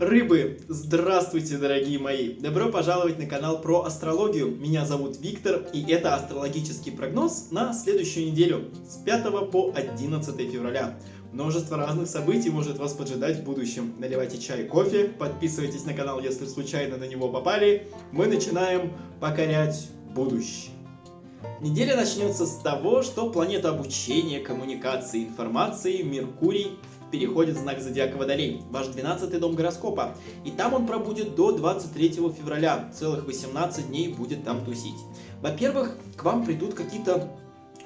Рыбы, здравствуйте, дорогие мои! Добро пожаловать на канал про астрологию. Меня зовут Виктор, и это астрологический прогноз на следующую неделю с 5 по 11 февраля. Множество разных событий может вас поджидать в будущем. Наливайте чай, кофе, подписывайтесь на канал, если случайно на него попали. Мы начинаем покорять будущее. Неделя начнется с того, что планета обучения, коммуникации, информации Меркурий переходит в знак зодиака Водолей, ваш 12-й дом гороскопа. И там он пробудет до 23 февраля, целых 18 дней будет там тусить. Во-первых, к вам придут какие-то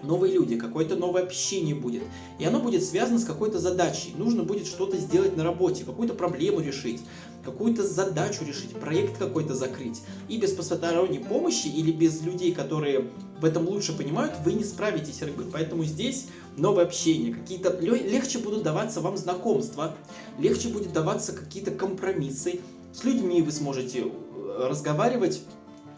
новые люди, какое-то новое общение будет. И оно будет связано с какой-то задачей. Нужно будет что-то сделать на работе, какую-то проблему решить, какую-то задачу решить, проект какой-то закрыть. И без посторонней помощи или без людей, которые в этом лучше понимают, вы не справитесь, рыбы. Поэтому здесь новое общение, какие-то легче будут даваться вам знакомства, легче будет даваться какие-то компромиссы. С людьми вы сможете разговаривать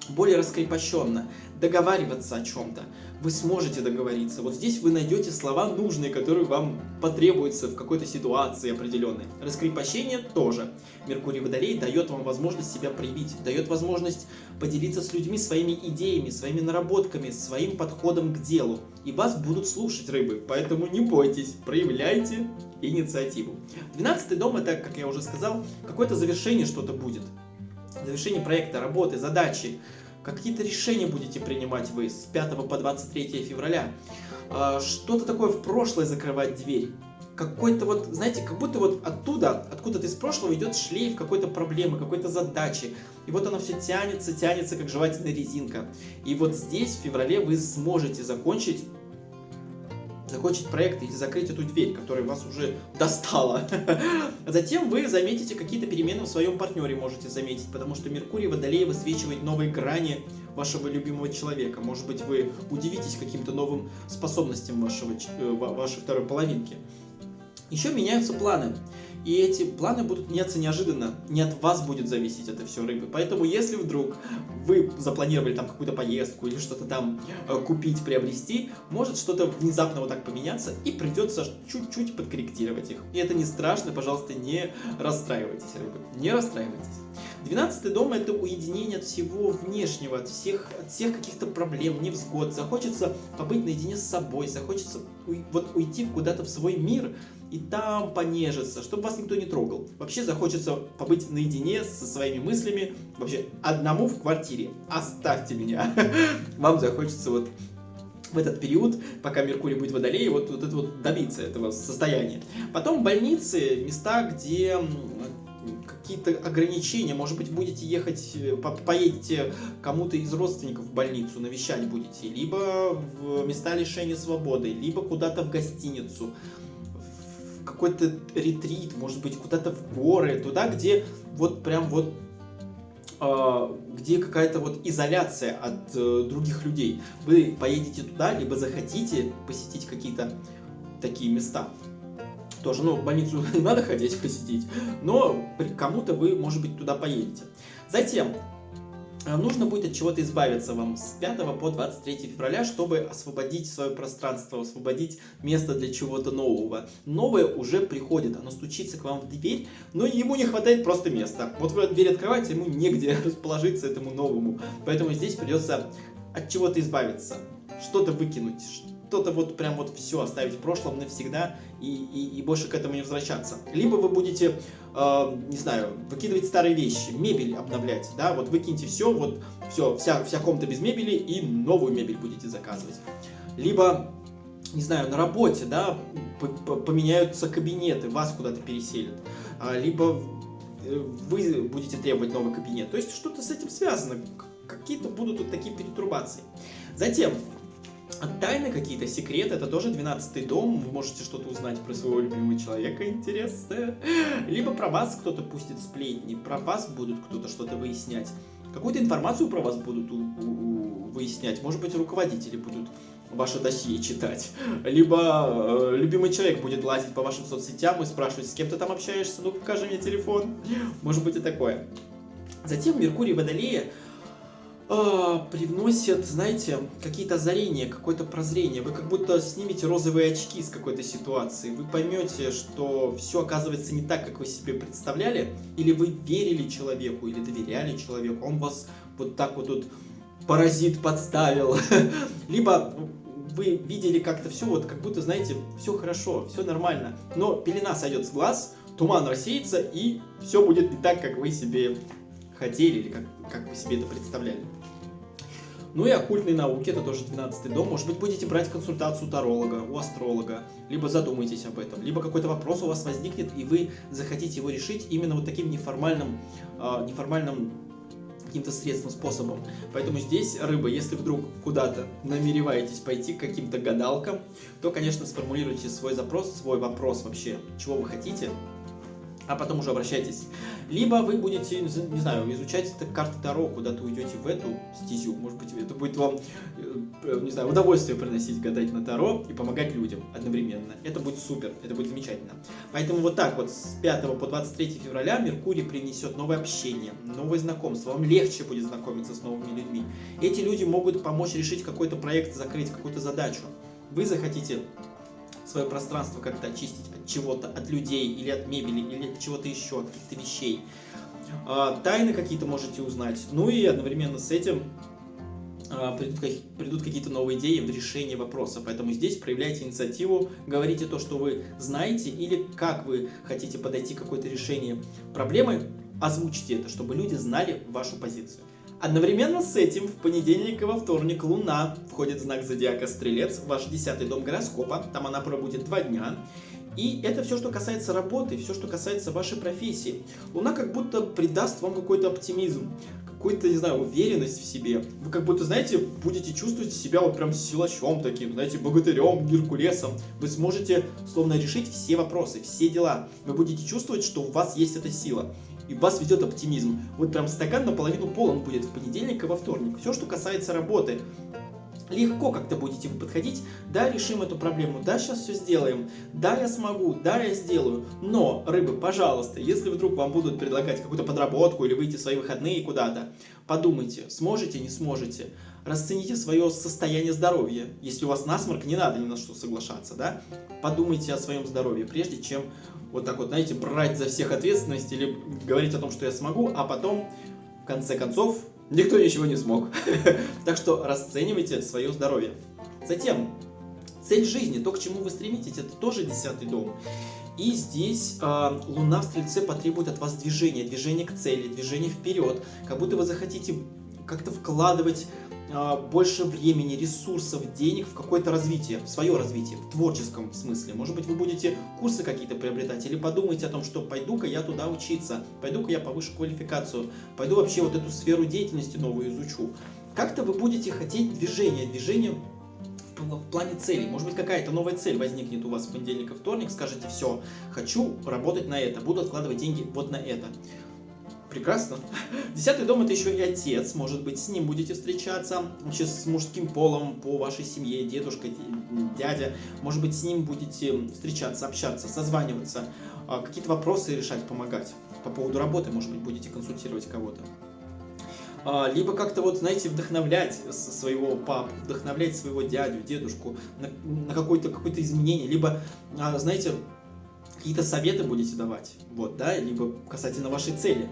более раскрепощенно, договариваться о чем-то. Вы сможете договориться. Вот здесь вы найдете слова нужные, которые вам потребуются в какой-то ситуации определенной. Раскрепощение тоже. Меркурий Водолей дает вам возможность себя проявить, дает возможность поделиться с людьми своими идеями, своими наработками, своим подходом к делу. И вас будут слушать, рыбы, поэтому не бойтесь, проявляйте инициативу. 12-й дом — это, как я уже сказал, какое-то завершение что-то будет. Завершение проекта, работы, задачи. Какие-то решения будете принимать вы с 5 по 23 февраля. Что-то такое в прошлое закрывать дверь. Какой-то вот, знаете, как будто вот оттуда, откуда-то из прошлого идет шлейф какой-то проблемы, какой-то задачи. И вот оно все тянется, тянется, как жевательная резинка. И вот здесь, в феврале, вы сможете закончить проект или закрыть эту дверь, которая вас уже достала. Затем вы заметите какие-то перемены в своем партнере, можете заметить, потому что Меркурий Водолей высвечивает новые грани вашего любимого человека. Может быть, вы удивитесь каким-то новым способностям вашей второй половинки. Еще меняются планы. И эти планы будут меняться неожиданно. Не от вас будет зависеть это все, рыбы. Поэтому, если вдруг вы запланировали там какую-то поездку или что-то там купить, приобрести, может что-то внезапно вот так поменяться, и придется чуть-чуть подкорректировать их. И это не страшно, пожалуйста, не расстраивайтесь, рыбы. Не расстраивайтесь. 12-й дом — это уединение от всего внешнего, от всех каких-то проблем, невзгод. Захочется побыть наедине с собой, захочется уйти куда-то в свой мир и там понежиться, чтобы вас никто не трогал. Вообще захочется побыть наедине со своими мыслями, вообще одному в квартире. Оставьте меня. Вам захочется вот в этот период, пока Меркурий будет в Водолее, вот это вот добиться этого состояния. Потом больницы, места, где какие-то ограничения, может быть, будете ехать, поедете кому-то из родственников в больницу, навещать будете, либо в места лишения свободы, либо куда-то в гостиницу, в какой-то ретрит, может быть, куда-то в горы, туда, где вот прям вот где какая-то вот изоляция от других людей. Вы поедете туда, либо захотите посетить какие-то такие места. Тоже, в больницу надо ходить посетить, но кому-то вы, может быть, туда поедете. Затем нужно будет от чего-то избавиться вам с 5 по 23 февраля, чтобы освободить свое пространство, освободить место для чего-то нового. Новое уже приходит, оно стучится к вам в дверь, но ему не хватает просто места. Вот вы дверь открываете, ему негде расположиться этому новому. Поэтому здесь придется от чего-то избавиться, что-то выкинуть, что-то вот прям вот все оставить в прошлом навсегда и больше к этому не возвращаться. Либо вы будете, не знаю, выкидывать старые вещи, мебель обновлять, да, вот выкиньте все, вот все, вся комната без мебели и новую мебель будете заказывать. Либо, не знаю, на работе, да, поменяются кабинеты, вас куда-то переселят. Либо вы будете требовать новый кабинет. То есть что-то с этим связано, какие-то будут вот такие перетрубации. Затем тайны какие-то, секреты, это тоже 12-й дом, вы можете что-то узнать про своего любимого человека интересное, либо про вас кто-то пустит сплетни, про вас будут кто-то что-то выяснять, какую-то информацию про вас будут выяснять, может быть, руководители будут ваше досье читать, либо любимый человек будет лазить по вашим соцсетям и спрашивать, с кем ты там общаешься, ну покажи мне телефон, может быть и такое. Затем Меркурий Водолея привносят, знаете, какие-то озарения, какое-то прозрение. Вы как будто снимете розовые очки с какой-то ситуации. Вы поймете, что все оказывается не так, как вы себе представляли, или вы верили человеку, или доверяли человеку, он вас вот так вот тут паразит подставил. Либо вы видели как-то все, вот как будто, знаете, все хорошо, все нормально, но пелена сойдет с глаз, туман рассеется, и все будет не так, как вы себе хотели, или как вы себе это представляли. Ну и оккультные науки, это тоже 12-й дом. Может быть, будете брать консультацию у таролога, у астролога, либо задумайтесь об этом, либо какой-то вопрос у вас возникнет, и вы захотите его решить именно вот таким неформальным каким-то средством, способом. Поэтому здесь, рыбы, если вдруг куда-то намереваетесь пойти к каким-то гадалкам, то, конечно, сформулируйте свой запрос, свой вопрос вообще, чего вы хотите, а потом уже обращайтесь. Либо вы будете, не знаю, изучать карты Таро, куда-то уйдете в эту стезю. Может быть, это будет вам, не знаю, удовольствие приносить, гадать на Таро и помогать людям одновременно. Это будет супер, это будет замечательно. Поэтому вот так вот с 5 по 23 февраля Меркурий принесет новое общение, новые знакомства. Вам легче будет знакомиться с новыми людьми. Эти люди могут помочь решить какой-то проект, закрыть какую-то задачу. Вы захотите свое пространство как-то очистить от чего-то, от людей, или от мебели, или от чего-то еще, от каких-то вещей. Тайны какие-то можете узнать. Ну и одновременно с этим придут какие-то новые идеи в решении вопроса. Поэтому здесь проявляйте инициативу, говорите то, что вы знаете, или как вы хотите подойти к какое-то решению проблемы, озвучьте это, чтобы люди знали вашу позицию. Одновременно с этим в понедельник и во вторник Луна входит в знак зодиака Стрелец, ваш 10-й дом гороскопа, там она пробудет 2 дня. И это все, что касается работы, все, что касается вашей профессии. Луна как будто придаст вам какой-то оптимизм, какую-то, не знаю, уверенность в себе. Вы как будто, знаете, будете чувствовать себя вот прям силачом таким, знаете, богатырем, Геркулесом. Вы сможете словно решить все вопросы, все дела. Вы будете чувствовать, что у вас есть эта сила. И вас ведет оптимизм. Вот прям стакан наполовину полон будет в понедельник и во вторник. Все, что касается работы. Легко как-то будете вы подходить, да, решим эту проблему, да, сейчас все сделаем, да, я смогу, да, я сделаю. Но, рыбы, пожалуйста, если вдруг вам будут предлагать какую-то подработку или выйти в свои выходные куда-то, подумайте, сможете, не сможете. Расцените свое состояние здоровья. Если у вас насморк, не надо ни на что соглашаться, да. Подумайте о своем здоровье, прежде чем вот так вот, знаете, брать за всех ответственность или говорить о том, что я смогу, а потом, в конце концов, никто ничего не смог. Так что расценивайте свое здоровье. Затем, цель жизни, то, к чему вы стремитесь, это тоже 10-й дом. И здесь Луна в Стрельце потребует от вас движения к цели, движения вперед. Как будто вы захотите как-то вкладывать больше времени, ресурсов, денег в какое-то развитие, в свое развитие, в творческом смысле. Может быть, вы будете курсы какие-то приобретать или подумайте о том, что пойду-ка я туда учиться, пойду-ка я повышу квалификацию, пойду вообще вот эту сферу деятельности новую изучу. Как-то вы будете хотеть движения в плане целей. Может быть, какая-то новая цель возникнет у вас в понедельник и вторник, скажете, все, хочу работать на это, буду откладывать деньги вот на это. Прекрасно. 10-й дом — это еще и отец, может быть, с ним будете встречаться, вообще с мужским полом по вашей семье, дедушка, дядя, может быть, с ним будете встречаться, общаться, созваниваться, какие-то вопросы решать, помогать. По поводу работы, может быть, будете консультировать кого-то. Либо как-то вот, знаете, вдохновлять своего папу, вдохновлять своего дядю, дедушку на какое-то изменение, либо, знаете, какие-то советы будете давать, вот, да, либо касательно вашей цели.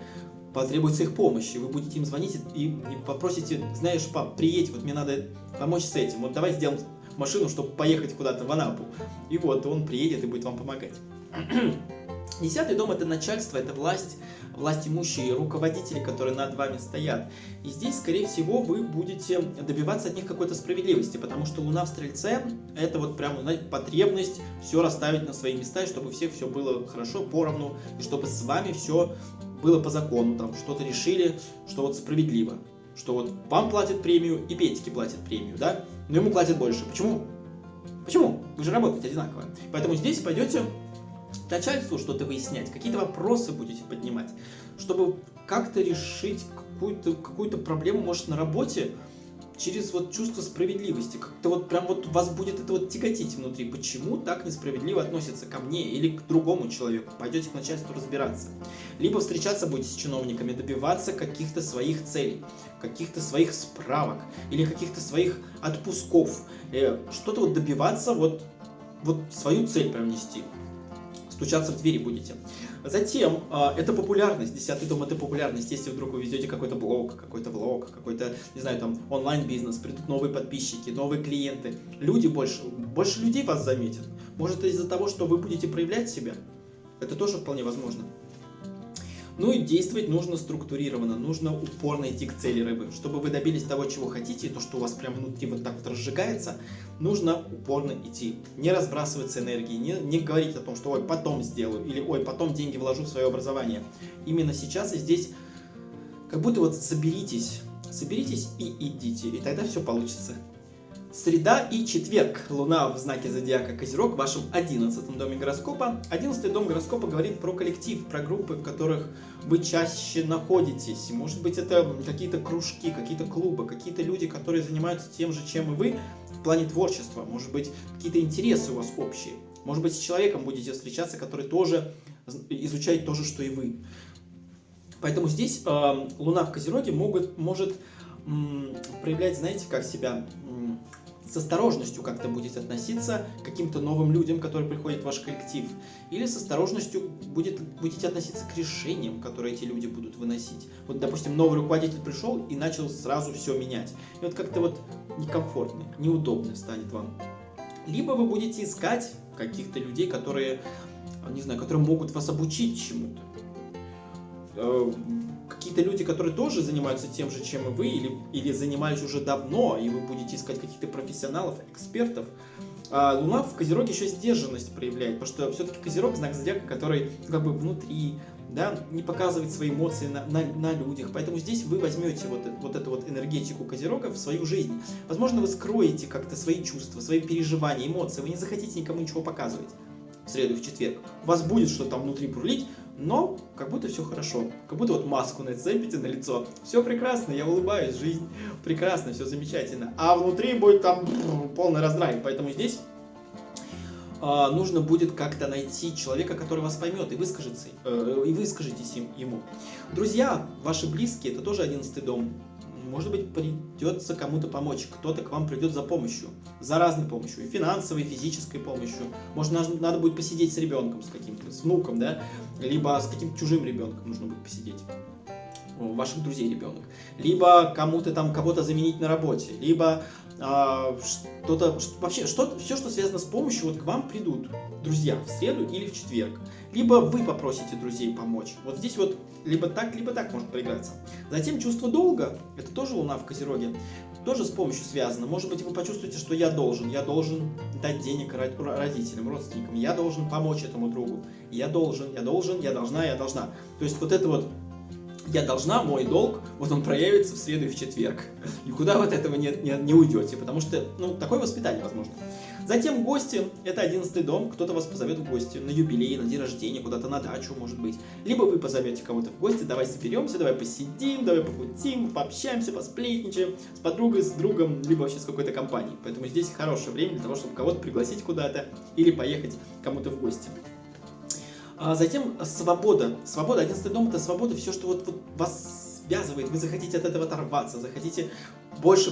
Потребуется их помощи, вы будете им звонить и попросите, знаешь, пап, приедь, вот мне надо помочь с этим, вот давай сделаем машину, чтобы поехать куда-то в Анапу. И вот он приедет и будет вам помогать. 10-й дом — это начальство, это власть имущие, руководители, которые над вами стоят. И здесь, скорее всего, вы будете добиваться от них какой-то справедливости, потому что Луна в Стрельце — это вот прям, знаете, потребность все расставить на свои места, и чтобы у всех все было хорошо, поровну, и чтобы с вами все было по закону, там, что-то решили, что вот справедливо, что вот вам платят премию и Петьке платят премию, да, но ему платят больше. Почему? Почему? Вы же работаете одинаково. Поэтому здесь пойдете начальству что-то выяснять, какие-то вопросы будете поднимать, чтобы как-то решить какую-то проблему, может, на работе, через вот чувство справедливости. Как-то вот прям вот вас будет это вот тяготить внутри. Почему так несправедливо относятся ко мне или к другому человеку? Пойдете к начальству разбираться. Либо встречаться будете с чиновниками, добиваться каких-то своих целей, каких-то своих справок или каких-то своих отпусков. Что-то вот добиваться, вот свою цель прям нести. Стучаться в двери будете. Затем, это популярность, 10-й дом — это популярность. Если вдруг вы ведете какой-то блог, какой-то влог, какой-то, не знаю, там, онлайн-бизнес, придут новые подписчики, новые клиенты, люди больше людей вас заметят. Может, из-за того, что вы будете проявлять себя, это тоже вполне возможно. Ну и действовать нужно структурированно, нужно упорно идти к цели рыбы. Чтобы вы добились того, чего хотите, и то, что у вас прямо внутри вот так вот разжигается, нужно упорно идти. Не разбрасываться энергией, не говорить о том, что ой, потом сделаю, или ой, потом деньги вложу в свое образование. Именно сейчас и здесь как будто вот соберитесь и идите, и тогда все получится. Среда и четверг. Луна в знаке зодиака Козерог, в вашем 11-м доме гороскопа. 11-й дом гороскопа говорит про коллектив, про группы, в которых вы чаще находитесь. Может быть, это какие-то кружки, какие-то клубы, какие-то люди, которые занимаются тем же, чем и вы в плане творчества. Может быть, какие-то интересы у вас общие. Может быть, с человеком будете встречаться, который тоже изучает то же, что и вы. Поэтому здесь Луна в Козероге может проявлять, знаете, как себя... с осторожностью как-то будете относиться к каким-то новым людям, которые приходят в ваш коллектив. Или с осторожностью будете относиться к решениям, которые эти люди будут выносить. Вот, допустим, новый руководитель пришел и начал сразу все менять. И вот как-то вот некомфортно, неудобно станет вам. Либо вы будете искать каких-то людей, которые, не знаю, которые могут вас обучить чему-то. Какие-то люди, которые тоже занимаются тем же, чем и вы, или занимались уже давно, и вы будете искать каких-то профессионалов, экспертов. А Луна в Козероге еще сдержанность проявляет, потому что все-таки Козерог — знак зодиака, который как бы внутри, да, не показывает свои эмоции на людях. Поэтому здесь вы возьмете вот эту вот энергетику Козерога в свою жизнь. Возможно, вы скроете как-то свои чувства, свои переживания, эмоции, вы не захотите никому ничего показывать в среду и в четверг. У вас будет что-то там внутри бурлить, но как будто все хорошо. Как будто вот маску нацепите на лицо. Все прекрасно, я улыбаюсь, жизнь прекрасна, все замечательно. А внутри будет там полный раздрай. Поэтому здесь нужно будет как-то найти человека, который вас поймет и выскажетесь ему. Друзья, ваши близкие — это тоже 11-й дом. Может быть, придется кому-то помочь, кто-то к вам придет за помощью, за разной помощью, и финансовой, и физической помощью. Может, надо будет посидеть с ребенком, с каким-то, с внуком, да, либо с каким-то чужим ребенком нужно будет посидеть, ваших друзей ребенок, либо кому-то там кого-то заменить на работе, либо вообще все, что связано с помощью, вот к вам придут друзья в среду или в четверг. Либо вы попросите друзей помочь. Вот здесь вот либо так может проиграться. Затем чувство долга, это тоже Луна в Козероге, тоже с помощью связано. Может быть, вы почувствуете, что я должен дать денег родителям, родственникам, я должен помочь этому другу, я должна. То есть вот это вот я должна, мой долг, вот он проявится в среду и в четверг. Никуда вы от этого не уйдете, потому что, такое воспитание возможно. Затем гости, это 11-й дом, кто-то вас позовет в гости на юбилей, на день рождения, куда-то на дачу, может быть. Либо вы позовете кого-то в гости, давай соберемся, давай посидим, давай покутим, пообщаемся, посплетничаем с подругой, с другом, либо вообще с какой-то компанией. Поэтому здесь хорошее время для того, чтобы кого-то пригласить куда-то или поехать кому-то в гости. Затем свобода. Свобода, 11-й дом — это свобода, все, что вот вас связывает. Вы захотите от этого оторваться, захотите больше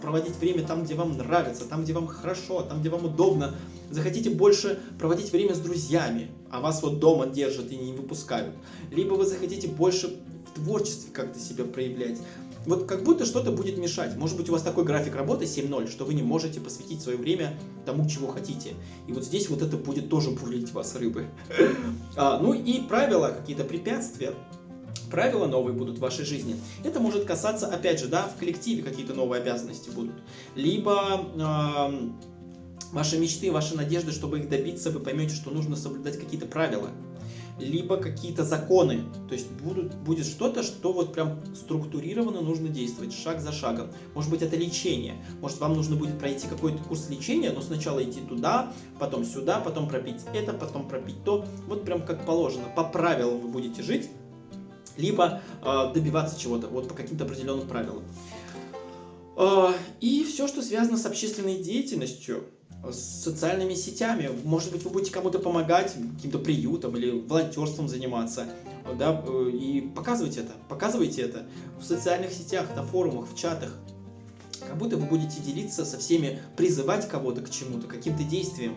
проводить время там, где вам нравится, там, где вам хорошо, там, где вам удобно. Захотите больше проводить время с друзьями, а вас вот дома держат и не выпускают. Либо вы захотите больше в творчестве как-то себя проявлять. Вот как будто что-то будет мешать. Может быть, у вас такой график работы 7:0, что вы не можете посвятить свое время тому, чего хотите. И вот здесь вот это будет тоже бурлить вас, рыбы. Ну и правила, какие-то препятствия. Правила новые будут в вашей жизни. Это может касаться, опять же, в коллективе какие-то новые обязанности будут. Либо ваши мечты, ваши надежды, чтобы их добиться, вы поймете, что нужно соблюдать какие-то правила. Либо какие-то законы. То есть будет что-то, что вот прям структурированно нужно действовать, шаг за шагом. Может быть, это лечение. Может, вам нужно будет пройти какой-то курс лечения, но сначала идти туда, потом сюда, потом пропить это, потом пропить то. Вот прям как положено. По правилам вы будете жить, либо добиваться чего-то, вот по каким-то определенным правилам. И все, что связано с общественной деятельностью, с социальными сетями. Может быть, вы будете кому-то помогать, каким-то приютом или волонтерством заниматься, да, и показывайте это в социальных сетях, на форумах, в чатах. Как будто вы будете делиться со всеми, призывать кого-то к чему-то, каким-то действиям.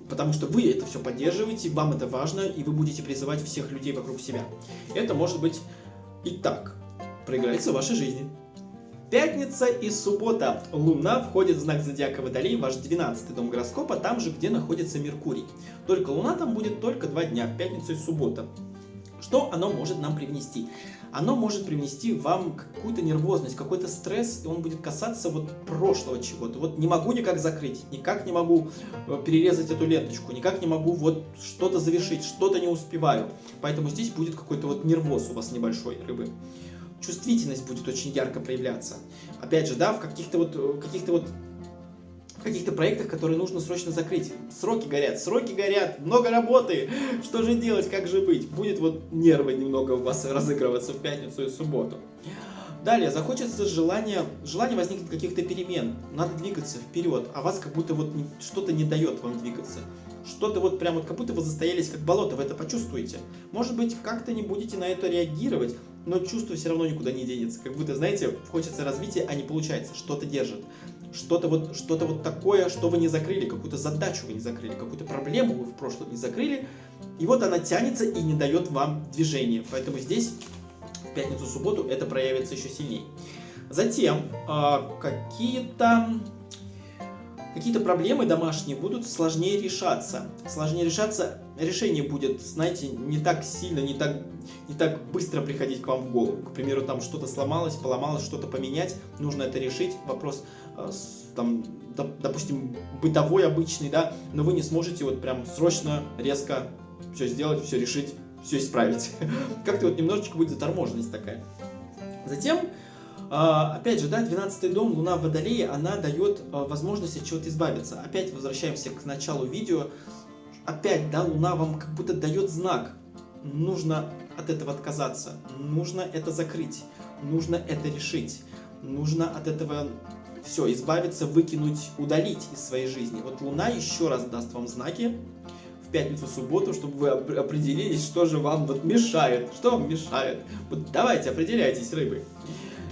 Потому что вы это все поддерживаете, вам это важно, и вы будете призывать всех людей вокруг себя. Это может быть и так проиграется в вашей жизни. Пятница и суббота. Луна входит в знак зодиака Водолей, ваш 12-й дом гороскопа, там же, где находится Меркурий. Только Луна там будет только 2 дня, пятница и суббота. Что оно может нам привнести? Оно может привнести вам какую-то нервозность, какой-то стресс, и он будет касаться вот прошлого чего-то. Вот не могу никак закрыть, никак не могу перерезать эту ленточку, никак не могу вот что-то завершить, что-то не успеваю. Поэтому здесь будет какой-то вот нервоз у вас небольшой, рыбы. Чувствительность будет очень ярко проявляться. Опять же, да, в каких-то проектах, которые нужно срочно закрыть. Сроки горят, много работы. Что же делать, как же быть? Будет вот нервы немного у вас разыгрываться в пятницу и субботу. Далее, захочется желание возникнет каких-то перемен. Надо двигаться вперед, а вас как будто вот что-то не дает вам двигаться. Что-то вот прям вот как будто вы застоялись как болото, вы это почувствуете. Может быть, как-то не будете на это реагировать, но чувство все равно никуда не денется. Как будто, знаете, хочется развития, а не получается. Что-то держит. Что-то вот такое, что вы не закрыли, какую-то задачу вы не закрыли, какую-то проблему вы в прошлом не закрыли. И вот она тянется и не дает вам движения. Поэтому здесь в пятницу-субботу это проявится еще сильнее. Затем какие-то проблемы домашние будут сложнее решаться. Решение будет, знаете, не так сильно, не так быстро приходить к вам в голову. К примеру, там что-то сломалось, поломалось, что-то поменять, нужно это решить. Вопрос, там, допустим, бытовой, обычный, да, но вы не сможете вот прям срочно, резко все сделать, все решить, все исправить. Как-то вот немножечко будет заторможенность такая. Затем, опять же, да, 12-й дом, Луна в Водолее, она дает возможность от чего-то избавиться. Опять возвращаемся к началу видео. Опять, да, Луна вам как будто дает знак. Нужно от этого отказаться, нужно это закрыть, нужно это решить, нужно от этого все избавиться, выкинуть, удалить из своей жизни. Вот Луна еще раз даст вам знаки в пятницу-субботу, чтобы вы определились, что же вам вот мешает, что вам мешает. Вот давайте, определяйтесь, рыбы.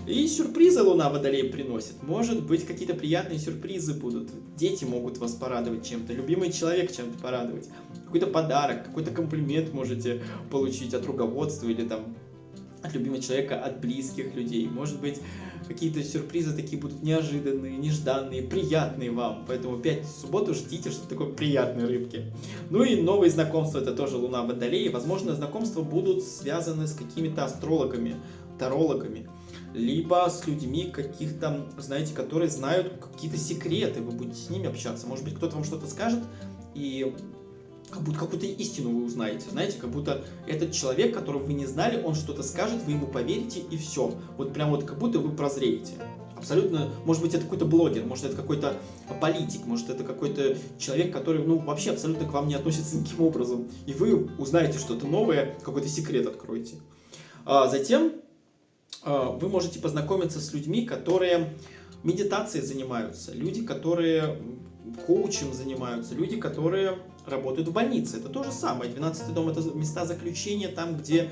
И сюрпризы Луна Водолей приносит. Может быть, какие-то приятные сюрпризы будут. Дети могут вас порадовать чем-то, любимый человек чем-то порадовать. Какой-то подарок, какой-то комплимент можете получить от руководства или там от любимого человека, от близких людей. Может быть, какие-то сюрпризы такие будут неожиданные, нежданные, приятные вам. Поэтому пятницу-субботу ждите что-то такое приятной рыбки. Ну и новые знакомства, это тоже Луна Водолей. Возможно, знакомства будут связаны с какими-то астрологами, тарологами. Либо с людьми каких-то, знаете, которые знают какие-то секреты, вы будете с ними общаться. Может быть, кто-то вам что-то скажет, и как будто какую-то истину вы узнаете. Знаете, как будто этот человек, которого вы не знали, он что-то скажет, вы ему поверите, и все. Вот прям вот как будто вы прозреете. Абсолютно, может быть, это какой-то блогер, может, это какой-то политик, может, это какой-то человек, который, вообще абсолютно к вам не относится никаким образом. И вы узнаете что-то новое, какой-то секрет откроете. Затем вы можете познакомиться с людьми, которые медитацией занимаются, люди, которые коучем занимаются, люди, которые работают в больнице. Это то же самое. 12-й дом — это места заключения, там, где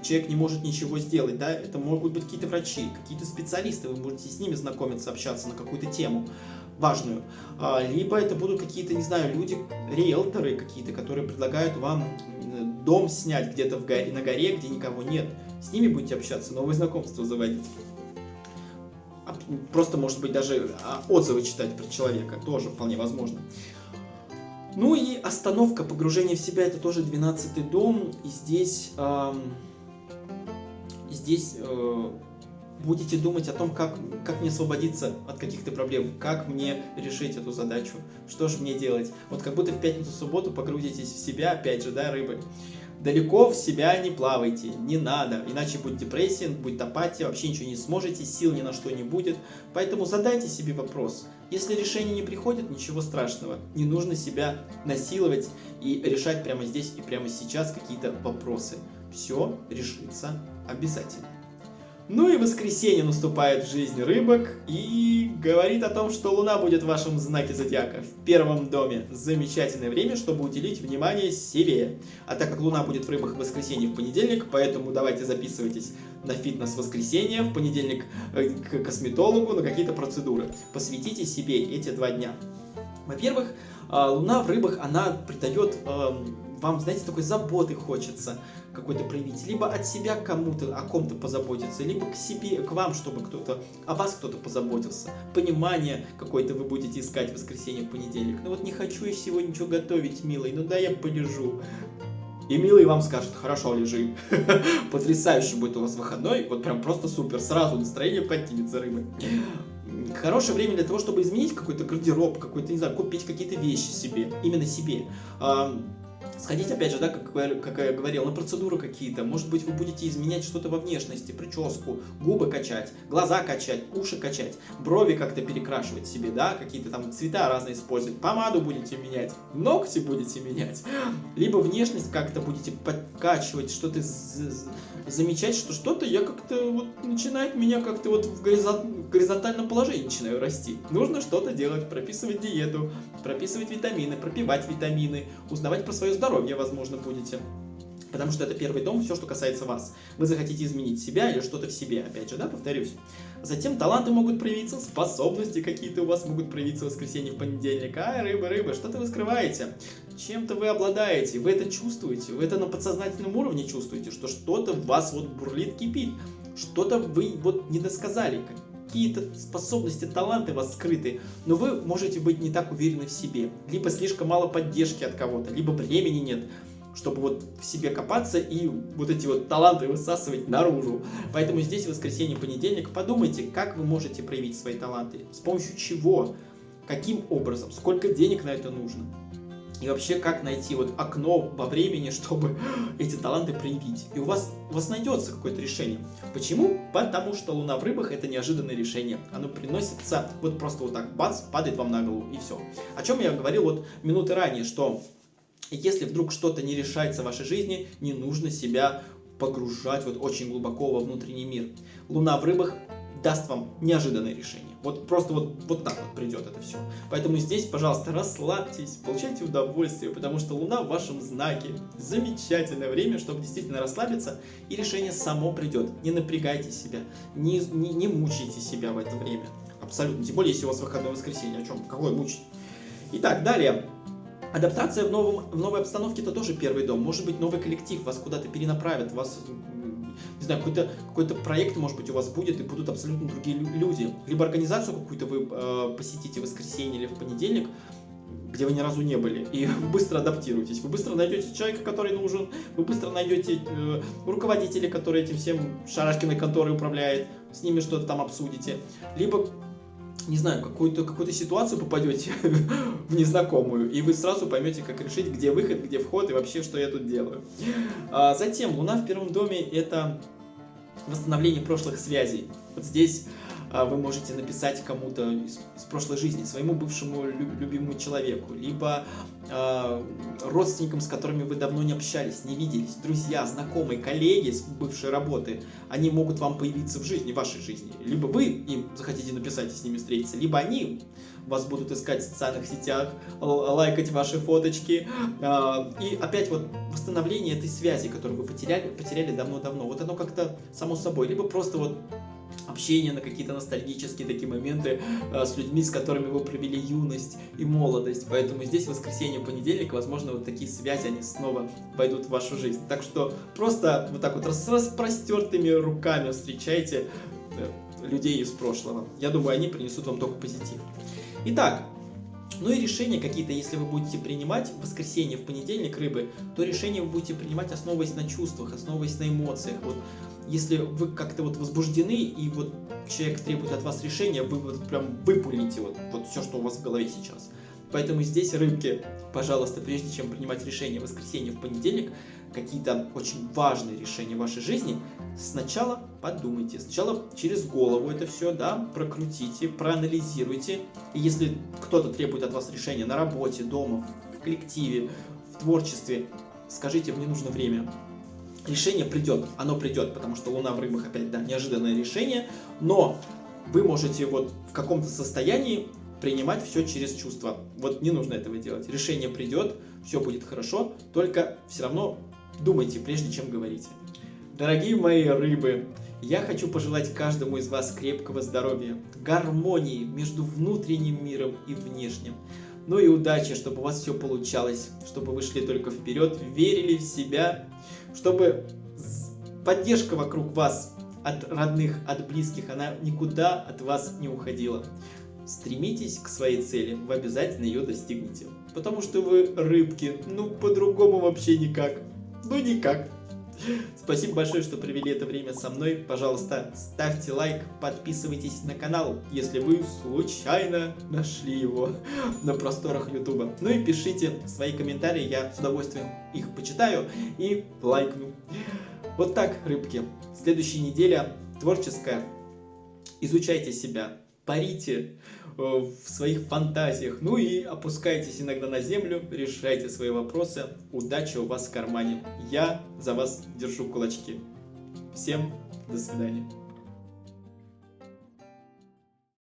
человек не может ничего сделать. Да? Это могут быть какие-то врачи, какие-то специалисты. Вы можете с ними знакомиться, общаться на какую-то тему важную. Либо это будут какие-то, не знаю, люди, риэлторы какие-то, которые предлагают вам дом снять где-то на горе, где никого нет. С ними будете общаться, новые знакомства заводить. Просто, может быть, даже отзывы читать про человека. Тоже вполне возможно. Ну и остановка, погружение в себя — это тоже 12-й дом. И здесь будете думать о том, как мне освободиться от каких-то проблем, как мне решить эту задачу, что же мне делать. Вот как будто в пятницу-субботу погрузитесь в себя, опять же, да, рыбы. Далеко в себя не плавайте, не надо, иначе будет депрессия, будет апатия, вообще ничего не сможете, сил ни на что не будет. Поэтому задайте себе вопрос. Если решение не приходит, ничего страшного, не нужно себя насиловать и решать прямо здесь и прямо сейчас какие-то вопросы. Все решится обязательно. Ну и воскресенье наступает в жизни рыбок и говорит о том, что Луна будет в вашем знаке зодиака в первом доме. Замечательное время, чтобы уделить внимание себе. А так как Луна будет в рыбах в воскресенье в понедельник, поэтому давайте записывайтесь на фитнес в воскресенье, в понедельник к косметологу, на какие-то процедуры. Посвятите себе эти 2 дня. Во-первых, Луна в рыбах, она придает вам, знаете, такой заботы хочется какой-то проявить. Либо от себя кому-то, о ком-то позаботиться, либо к себе, к вам, чтобы о вас кто-то позаботился. Понимание какое-то вы будете искать в воскресенье, в понедельник. Ну вот не хочу я сегодня ничего готовить, милый, ну да я полежу. И милый вам скажет: хорошо, лежи. Потрясающий будет у вас выходной, вот прям просто супер, сразу настроение поднимется рыбы. Хорошее время для того, чтобы изменить какой-то гардероб, какой-то, не знаю, купить какие-то вещи себе, именно себе. Сходить, опять же, да, как я говорил, на процедуры какие-то. Может быть, вы будете изменять что-то во внешности, прическу, губы качать, глаза качать, уши качать, брови как-то перекрашивать себе, да, какие-то там цвета разные использовать, помаду будете менять, ногти будете менять, либо внешность как-то будете подкачивать, что-то замечать, что что-то я как-то вот начинает меня как-то вот в горизонтальном положении начинаю расти. Нужно что-то делать, прописывать диету, прописывать витамины, пропивать витамины, узнавать про свое здоровье, возможно, будете. Потому что это первый дом, все, что касается вас. Вы захотите изменить себя или что-то в себе, опять же, да, повторюсь. Затем таланты могут проявиться, способности какие-то у вас могут проявиться в воскресенье, в понедельник. Рыба, что-то вы скрываете, чем-то вы обладаете, вы это чувствуете, вы это на подсознательном уровне чувствуете, что что-то в вас вот бурлит, кипит, что-то вы вот не досказали, какие-то способности, таланты у вас скрыты, но вы можете быть не так уверены в себе, либо слишком мало поддержки от кого-то, либо времени нет, чтобы вот в себе копаться и вот эти вот таланты высасывать наружу. Поэтому здесь воскресенье, понедельник, подумайте, как вы можете проявить свои таланты, с помощью чего, каким образом, сколько денег на это нужно. И вообще, как найти вот окно во времени, чтобы эти таланты проявить. И у вас найдется какое-то решение. Почему? Потому что Луна в рыбах — это неожиданное решение. Оно приносится вот просто вот так, бац, падает вам на голову, и все. О чем я говорил вот минуты ранее, что если вдруг что-то не решается в вашей жизни, не нужно себя погружать вот очень глубоко во внутренний мир. Луна в рыбах даст вам неожиданное решение. Вот просто вот так вот придет это все. Поэтому здесь, пожалуйста, расслабьтесь, получайте удовольствие, потому что Луна в вашем знаке. Замечательное время, чтобы действительно расслабиться, и решение само придет. Не напрягайте себя, не мучайте себя в это время. Абсолютно. Тем более, если у вас выходное воскресенье. О чем? Какое мучить? Итак, далее. Адаптация в новой обстановке — это тоже первый дом. Может быть, новый коллектив вас куда-то перенаправит, вас, не знаю, какой-то проект, может быть, у вас будет, и будут абсолютно другие люди. Либо организацию какую-то вы посетите в воскресенье или в понедельник, где вы ни разу не были, и вы быстро адаптируетесь. Вы быстро найдете человека, который нужен, вы быстро найдете руководителя, который этим всем Шарашкиной конторой управляет, с ними что-то там обсудите. Либо, не знаю, какую-то ситуацию попадете в незнакомую, и вы сразу поймете, как решить, где выход, где вход и вообще, что я тут делаю. Затем, Луна в первом доме — это восстановление прошлых связей. Вот здесь вы можете написать кому-то из прошлой жизни, своему бывшему любимому человеку, либо родственникам, с которыми вы давно не общались, не виделись, друзья, знакомые, коллеги с бывшей работы, они могут вам появиться в жизни, в вашей жизни. Либо вы им захотите написать и с ними встретиться, либо они вас будут искать в социальных сетях, лайкать ваши фоточки. И опять вот восстановление этой связи, которую вы потеряли давно-давно. Вот оно как-то само собой. Либо просто вот общение на какие-то ностальгические такие моменты с людьми, с которыми вы провели юность и молодость. Поэтому здесь воскресенье, понедельник, возможно, вот такие связи, они снова войдут в вашу жизнь. Так что просто вот так вот с распростертыми руками встречайте людей из прошлого. Я думаю, они принесут вам только позитив. Итак, ну и решения какие-то, если вы будете принимать в воскресенье, в понедельник, рыбы, то решения вы будете принимать, основываясь на чувствах, основываясь на эмоциях. Вот если вы как-то вот возбуждены, и вот человек требует от вас решения, вы вот прям выпулите вот все, что у вас в голове сейчас. Поэтому здесь, рыбки, пожалуйста, прежде чем принимать решения в воскресенье, в понедельник, какие-то очень важные решения в вашей жизни, сначала подумайте, сначала через голову это все, да, прокрутите, проанализируйте. И если кто-то требует от вас решения на работе, дома, в коллективе, в творчестве, скажите: мне нужно время. решение придет, оно придет, потому что Луна в рыбах, опять, да, неожиданное решение, но вы можете вот в каком-то состоянии принимать все через чувства. Вот не нужно этого делать. Решение придет, все будет хорошо, только все равно думайте, прежде чем говорите. Дорогие мои рыбы, я хочу пожелать каждому из вас крепкого здоровья, гармонии между внутренним миром и внешним. Ну и удачи, чтобы у вас все получалось, чтобы вы шли только вперед, верили в себя, чтобы поддержка вокруг вас от родных, от близких, она никуда от вас не уходила. Стремитесь к своей цели, вы обязательно ее достигнете. Потому что вы рыбки, ну по-другому вообще никак. Ну никак. Спасибо большое, что провели это время со мной. Пожалуйста, ставьте лайк, подписывайтесь на канал, если вы случайно нашли его на просторах YouTube. Ну и пишите свои комментарии, я с удовольствием их почитаю и лайкну. Вот так, рыбки. Следующая неделя творческая. Изучайте себя, парите в своих фантазиях, ну и опускайтесь иногда на землю, решайте свои вопросы. Удачи у вас в кармане. Я за вас держу кулачки. Всем до свидания.